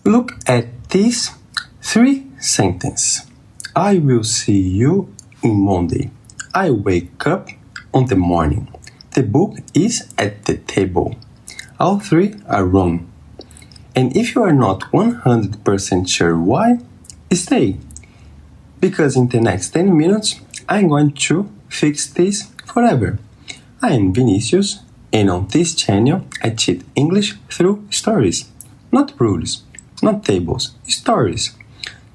Look at these three sentences. I will see you on Monday. I wake up on the morning. The book is at the table. All three are wrong. And if you are not 100% sure why, stay. Because in the next 10 minutes, I'm going to fix this forever. I am Vinicius, and on this channel, I teach English through stories. Not rules, not tables, stories.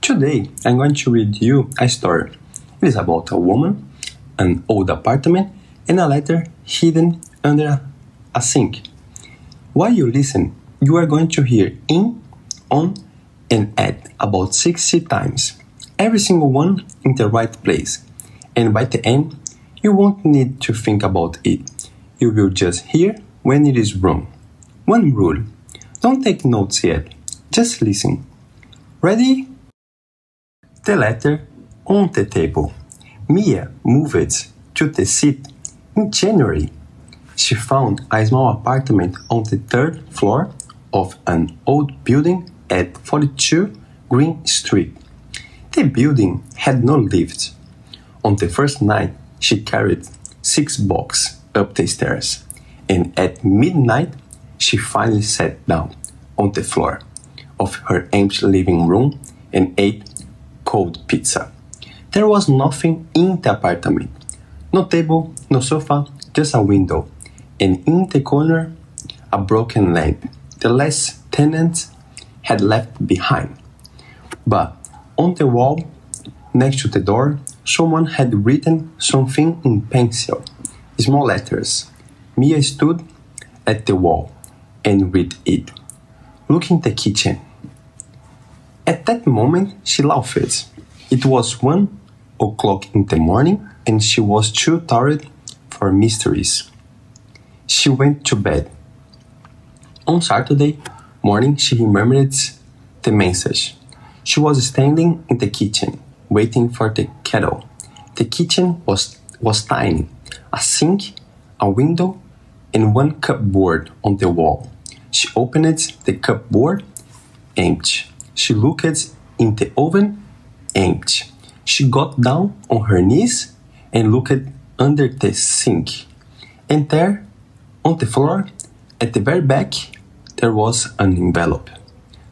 Today, I'm going to read you a story. It is about a woman, an old apartment, and a letter hidden under a sink. While you listen, you are going to hear in, on, and at about 60 times. Every single one in the right place. And by the end, you won't need to think about it. You will just hear when it is wrong. One rule. Don't take notes yet. Just listen. Ready? The letter on the table. Mia moved to the city in January. She found a small apartment on the third floor of an old building at 42 Green Street. The building had no lift. On the first night, she carried 6 blocks up the stairs, and at midnight, she finally sat down on the floor of her empty living room and ate cold pizza. There was nothing in the apartment. No table, no sofa, just a window, and in the corner, a broken lamp the last tenant had left behind. But on the wall, next to the door, someone had written something in pencil, small letters. Mia stood at the wall and read it. Look in the kitchen. At that moment, she laughed. It was 1 o'clock in the morning, and she was too tired for mysteries. She went to bed. On Saturday morning, she remembered the message. She was standing in the kitchen, waiting for the kettle. The kitchen was tiny. A sink, a window, and one cupboard on the wall. She opened the cupboard, empty. She looked in the oven, empty. She got down on her knees and looked under the sink. And there, on the floor, at the very back, there was an envelope.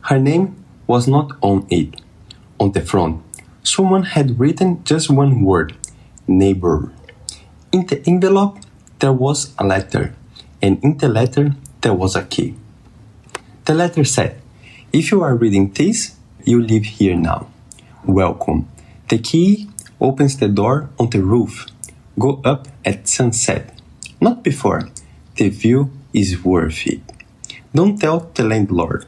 Her name was not on it. On the front, someone had written just one word, neighbor. In the envelope, there was a letter, and in the letter, there was a key. The letter said, if you are reading this, you live here now. Welcome. The key opens the door on the roof. Go up at sunset. Not before. The view is worth it. Don't tell the landlord.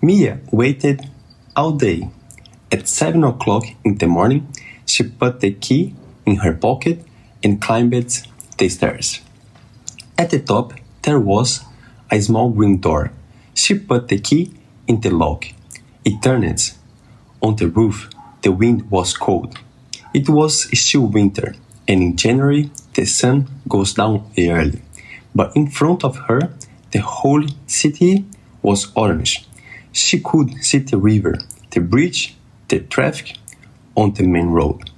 Mia waited all day. At 7 o'clock in the morning, she put the key in her pocket and climbed the stairs. At the top, there was a small green door. She put the key in the lock. It turned. On the roof, the wind was cold. It was still winter, and in January, the sun goes down early. But in front of her, the whole city was orange. She could see the river, the bridge, the traffic on the main road.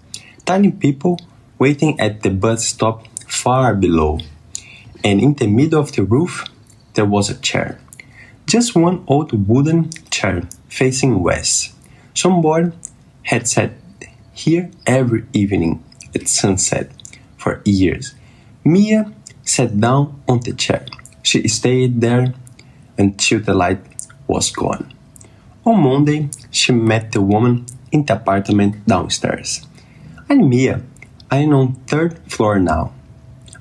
Tiny people waiting at the bus stop far below. And in the middle of the roof, there was a chair. Just one old wooden chair facing west. Somebody had sat here every evening at sunset for years. Mia sat down on the chair. She stayed there until the light was gone. On Monday, she met the woman in the apartment downstairs. I'm Mia. I'm on 3rd floor now.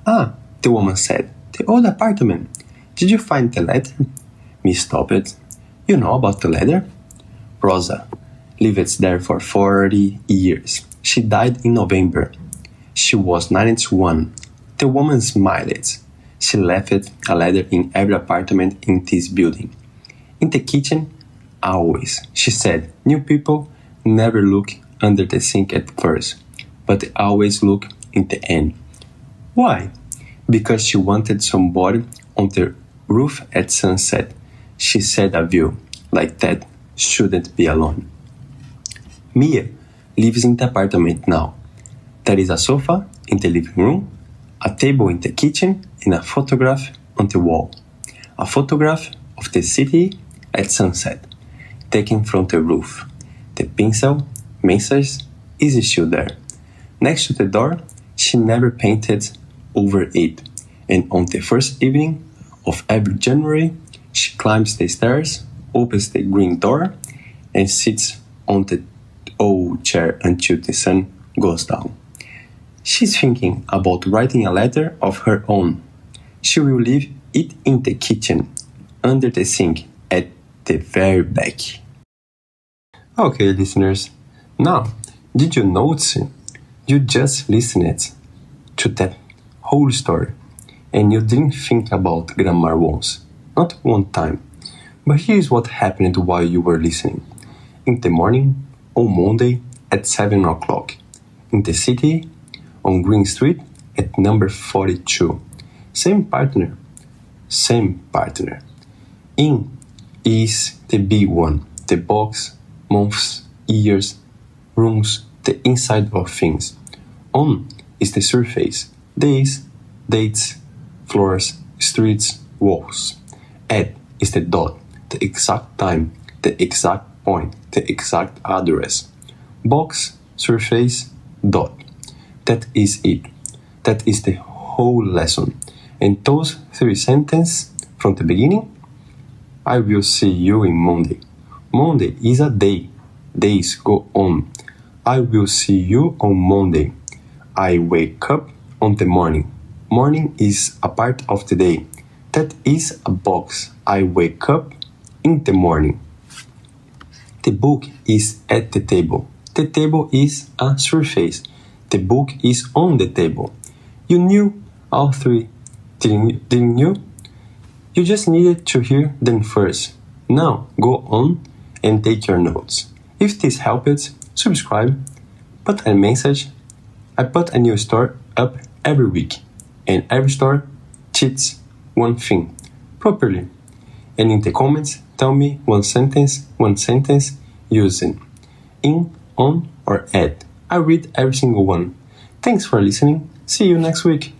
Ah, the woman said. The old apartment. Did you find the letter? Me stopped. You know about the letter? Rosa lived there for 40 years. She died in November. She was 91. The woman smiled. She left a letter in every apartment in this building. In the kitchen, always. She said, new people never look under the sink at first, but they always look in the end. Why? Because she wanted somebody on the roof at sunset. She said a view like that shouldn't be alone. Mia lives in the apartment now. There is a sofa in the living room, a table in the kitchen, and a photograph on the wall. A photograph of the city at sunset, taken from the roof. The pencil, message, is still there. Next to the door, she never painted over it, and on the first evening of every January, she climbs the stairs, opens the green door, and sits on the old chair until the sun goes down. She's thinking about writing a letter of her own. She will leave it in the kitchen, under the sink, at the very back. Okay, listeners. Now, did you notice you just listened to that whole story and you didn't think about grammar once? Not one time. But here's what happened while you were listening. In the morning, on Monday at 7 o'clock. In the city, on Green Street at number 42. Same partner. In is the big one, the box, months, years, rooms, the inside of things. On is the surface, days, dates, floors, streets, walls. At is the dot, the exact time, the exact point, the exact address. Box, surface, dot. That is it. That is the whole lesson. And those 3 sentences from the beginning, I will see you in Monday. Monday is a day. Days go on. I will see you on Monday. I wake up on the morning. Morning is a part of the day. That is a box. I wake up in the morning. The book is at the table. The table is a surface. The book is on the table. You knew all 3, didn't you? You just needed to hear them first. Now go on and take your notes. If this helped, subscribe, put a message. I put a new story up every week, and every story teaches one thing properly. And in the comments, tell me one sentence using in, on, or at. I read every single one. Thanks for listening. See you next week.